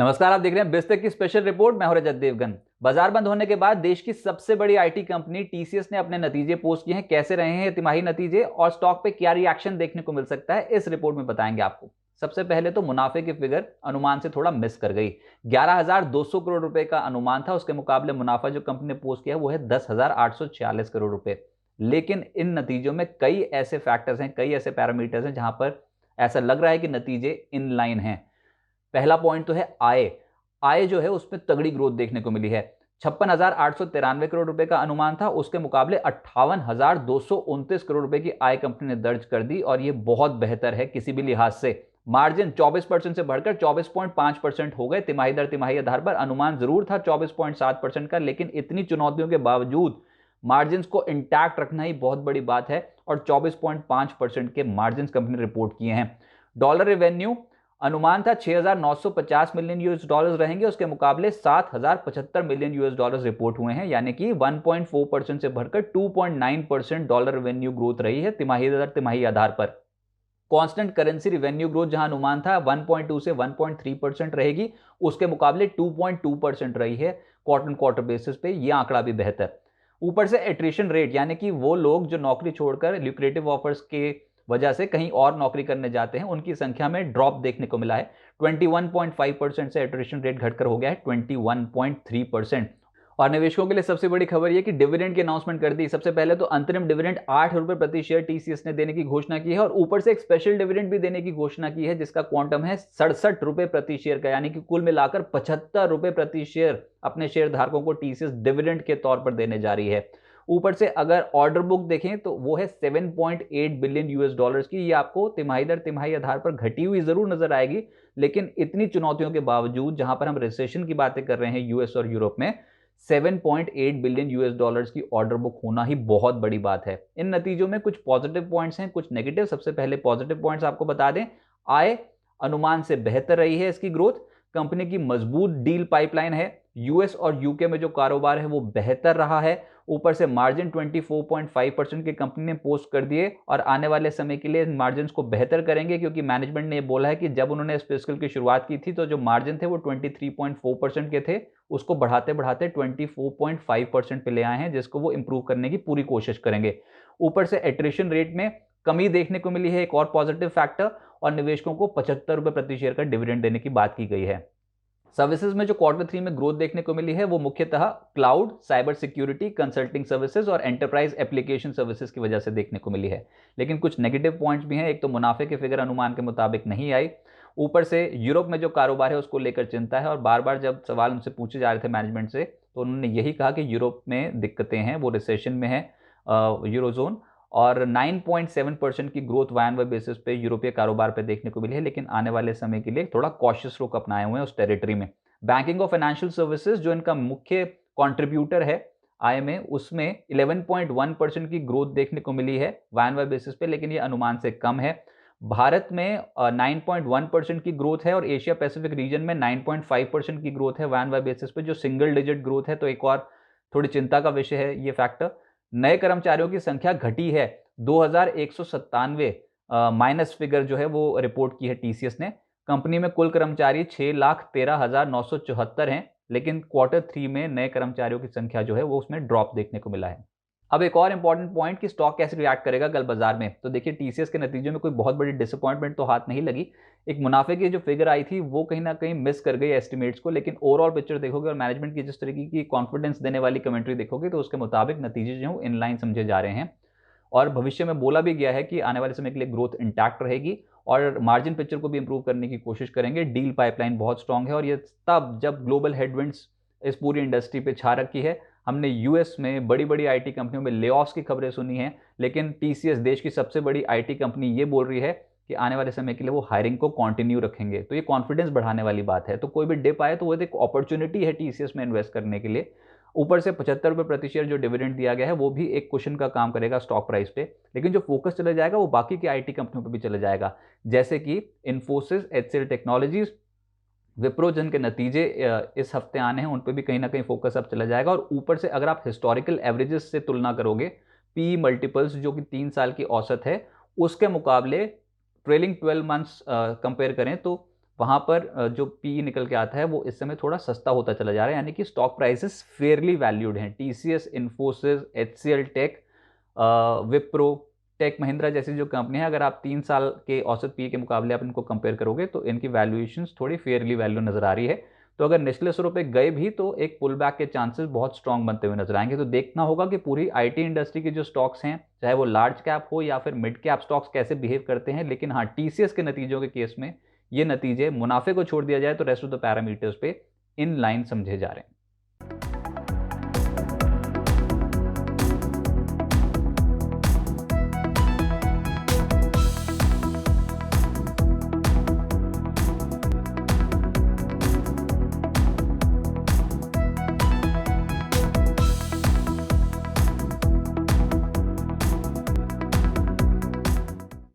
नमस्कार, आप देख रहे हैं बिस्तर की स्पेशल रिपोर्ट। मैं हूं रजत देवगन। बाजार बंद होने के बाद देश की सबसे बड़ी आईटी कंपनी टीसीएस ने अपने नतीजे पोस्ट किए हैं। कैसे रहे हैं तिमाही नतीजे और स्टॉक पे क्या रिएक्शन देखने को मिल सकता है, इस रिपोर्ट में बताएंगे आपको। सबसे पहले तो मुनाफे की फिगर अनुमान से थोड़ा मिस कर गई। 11,200 करोड़ रुपए का अनुमान था, उसके मुकाबले मुनाफा जो कंपनी ने पोस्ट किया वो है 10,846 करोड़ रुपए। लेकिन इन नतीजों में कई ऐसे फैक्टर्स हैं, कई ऐसे पैरामीटर्स हैं जहां पर ऐसा लग रहा है कि नतीजे इन लाइन हैं। पहला पॉइंट तो है आय। आय जो है उसमें तगड़ी ग्रोथ देखने को मिली है। 56,893 करोड़ रुपए का अनुमान था, उसके मुकाबले 58,229 करोड़ रुपए की आय कंपनी ने दर्ज कर दी और यह बहुत बेहतर है किसी भी लिहाज से। मार्जिन 24% से बढ़कर 24.5% हो गए। तिमाही दर तिमाही आधार पर अनुमान जरूर था 24.7% का, लेकिन इतनी चुनौतियों के बावजूद मार्जिन को इंटैक्ट रखना ही बहुत बड़ी बात है और 24.5% के मार्जिन कंपनी ने रिपोर्ट किए हैं। डॉलर रेवेन्यू अनुमान था 6,950 मिलियन यूएस डॉलर्स रहेंगे, उसके मुकाबले 7,075 मिलियन यूएस डॉलर्स रिपोर्ट हुए हैं, यानी कि 1.4% से बढ़कर 2.9% डॉलर रेवेन्यू ग्रोथ रही है तिमाही दर तिमाही आधार पर। कांस्टेंट करेंसी रेवेन्यू ग्रोथ जहां अनुमान था 1.2 से 1.3% रहेगी, उसके मुकाबले 2.2% रही है क्वार्टर क्वार्टर बेसिस पे। यह आंकड़ा भी बेहतर। ऊपर से एट्रिशन रेट, यानी कि वो लोग जो नौकरी छोड़कर ल्यूक्रेटिव ऑफर्स के वजह से कहीं और नौकरी करने जाते हैं, उनकी संख्या में ड्रॉप देखने को मिला है। 21.5% से एट्रिशन रेट घटकर हो गया है 21.3%। और निवेशकों के लिए सबसे बड़ी खबर यह कि डिविडेंड की अनाउंसमेंट कर दी। सबसे पहले तो अंतरिम डिविडेंड 8 रुपए प्रति शेयर टीसीएस ने देने की घोषणा की है और ऊपर से एक स्पेशल डिविडेंड भी देने की घोषणा की है, जिसका क्वांटम है 67 रुपए प्रति शेयर का, यानी कि कुल मिलाकर 75 रुपए प्रति शेयर अपने शेयर धारकों को टीसीएस डिविडेंड के तौर पर देने जा रही है। ऊपर से अगर ऑर्डर बुक देखें तो वो है 7.8 बिलियन यूएस डॉलर्स की। ये आपको तिमाही दर तिमाही आधार पर घटी हुई जरूर नजर आएगी, लेकिन इतनी चुनौतियों के बावजूद जहां पर हम रिसेशन की बातें कर रहे हैं यूएस और यूरोप में, 7.8 बिलियन यूएस डॉलर्स की ऑर्डर बुक होना ही बहुत बड़ी बात है। इन नतीजों में कुछ पॉजिटिव पॉइंट्स हैं, कुछ नेगेटिव। सबसे पहले पॉजिटिव पॉइंट्स आपको बता दें। आय अनुमान से बेहतर रही है इसकी ग्रोथ। कंपनी की मजबूत डील पाइपलाइन है। यूएस और यूके में जो कारोबार है वो बेहतर रहा है। ऊपर से मार्जिन 24.5% की कंपनी ने पोस्ट कर दिए और आने वाले समय के लिए मार्जिन को बेहतर करेंगे, क्योंकि मैनेजमेंट ने बोला है कि जब उन्होंने इस फिस्कल की शुरुआत की थी तो जो मार्जिन थे वो 23.4% के थे, उसको बढ़ाते बढ़ाते 24.5% पे ले आए हैं, जिसको वो इंप्रूव करने की पूरी कोशिश करेंगे। ऊपर से एट्रिशन रेट में कमी देखने को मिली है, एक और पॉजिटिव फैक्टर, और निवेशकों को 75 रुपए प्रति शेयर का डिविडेंड देने की बात की गई है। सर्विसेज में जो क्वार्टर 3 में ग्रोथ देखने को मिली है वो मुख्यतः cloud, cyber security, consulting services और एंटरप्राइज एप्लीकेशन सर्विसेज की वजह से देखने को मिली है। लेकिन कुछ नेगेटिव पॉइंट्स भी हैं। एक तो मुनाफे की फिगर अनुमान के मुताबिक नहीं आई। ऊपर से यूरोप में जो कारोबार है उसको लेकर चिंता है, और बार बार जब सवाल उनसे पूछे जा रहे थे मैनेजमेंट से तो उन्होंने यही कहा कि यूरोप में दिक्कतें हैं, वो रिसेशन में है यूरोजोन। और 9.7% की ग्रोथ वाई बेसिस पे यूरोपीय कारोबार पे देखने को मिली है, लेकिन आने वाले समय के लिए थोड़ा कॉशियस रुख अपनाए हुए हैं उस टेरिटरी में। बैंकिंग और फाइनेंशियल सर्विसेज जो इनका मुख्य कंट्रीब्यूटर है आय में, उसमें 11.1% की ग्रोथ देखने को मिली है वाई बेसिस पे, लेकिन ये अनुमान से कम है। भारत में 9.1% की ग्रोथ है और एशिया पैसिफिक रीजन में 9.5% की ग्रोथ है वाई बेसिस पे, जो सिंगल डिजिट ग्रोथ है। तो एक और थोड़ी चिंता का विषय है ये फैक्टर। नए कर्मचारियों की संख्या घटी है 2,197 माइनस फिगर जो है वो रिपोर्ट की है टीसीएस ने। कंपनी में कुल कर्मचारी 6,13,974 हैं, लेकिन क्वार्टर 3 में नए कर्मचारियों की संख्या जो है वो उसमें ड्रॉप देखने को मिला है। अब एक और इंपॉर्टेंट पॉइंट कि स्टॉक कैसे रिएक्ट करेगा कल बाजार में। तो देखिए, टीसीएस के नतीजों में कोई बहुत बड़ी डिसअपॉइंटमेंट तो हाथ नहीं लगी। एक मुनाफे की जो फिगर आई थी वो कहीं ना कहीं मिस कर गई एस्टिमेट्स को, लेकिन ओवरऑल पिक्चर देखोगे और मैनेजमेंट की जिस तरीके की कॉन्फिडेंस देने वाली कमेंट्री देखोगे तो उसके मुताबिक नतीजे जो है इनलाइन समझे जा रहे हैं। और भविष्य में बोला भी गया है कि आने वाले समय के लिए ग्रोथ इंटैक्ट रहेगी और मार्जिन पिक्चर को भी इंप्रूव करने की कोशिश करेंगे। डील पाइपलाइन बहुत स्ट्रांग है और ये तब जब ग्लोबल हेडविंड्स इस पूरी इंडस्ट्री पे छा रखी है। हमने यूएस में बड़ी बड़ी आईटी कंपनियों में लेऑफ्स की खबरें सुनी हैं, लेकिन टीसीएस देश की सबसे बड़ी आईटी कंपनी ये बोल रही है कि आने वाले समय के लिए वो हायरिंग को कंटिन्यू रखेंगे। तो ये कॉन्फिडेंस बढ़ाने वाली बात है। तो कोई भी डिप आए तो वो एक अपॉर्चुनिटी है टीसीएस में इन्वेस्ट करने के लिए। ऊपर से 75 रुपये प्रति शेयर जो डिविडेंड दिया गया है वो भी एक क्वेश्चन का काम करेगा स्टॉक प्राइस पे, लेकिन जो फोकस चला जाएगा वो बाकी की आईटी कंपनियों पे भी चला जाएगा, जैसे कि इन्फोसिस, एचसीएल टेक्नोलॉजीज, विप्रो, जिनके नतीजे इस हफ्ते आने हैं उन पे भी कहीं ना कहीं फोकस अब चला जाएगा। और ऊपर से अगर आप हिस्टोरिकल एवरेजेस से तुलना करोगे, पी मल्टीपल्स जो कि 3 साल की औसत है, उसके मुकाबले ट्रेलिंग 12 मंथ्स कंपेयर करें तो वहाँ पर जो पी निकल के आता है वो इस समय थोड़ा सस्ता होता चला जा रहा है, यानी कि स्टॉक प्राइसेस फेयरली वैल्यूड हैं। टीसीएस, इन्फोसिस, एचसीएल टेक, विप्रो, टेक महिंद्रा जैसी जो कंपनी है, अगर आप 3 साल के औसत पी के मुकाबले आप इनको कंपेयर करोगे तो इनकी वैल्यूएशंस थोड़ी फेयरली वैल्यू नजर आ रही है। तो अगर निचले स्वरों पे गए भी तो एक पुल बैक के चांसेस बहुत स्ट्रांग बनते हुए नजर आएंगे। तो देखना होगा कि पूरी आईटी इंडस्ट्री के जो स्टॉक्स हैं, चाहे वो लार्ज कैप हो या फिर मिड कैप स्टॉक्स, कैसे बिहेव करते हैं। लेकिन हाँ, टीसीएस के नतीजों के केस में ये नतीजे, मुनाफे को छोड़ दिया जाए तो रेस्ट ऑफ द पैरामीटर्स पे इन लाइन समझे जा रहे हैं।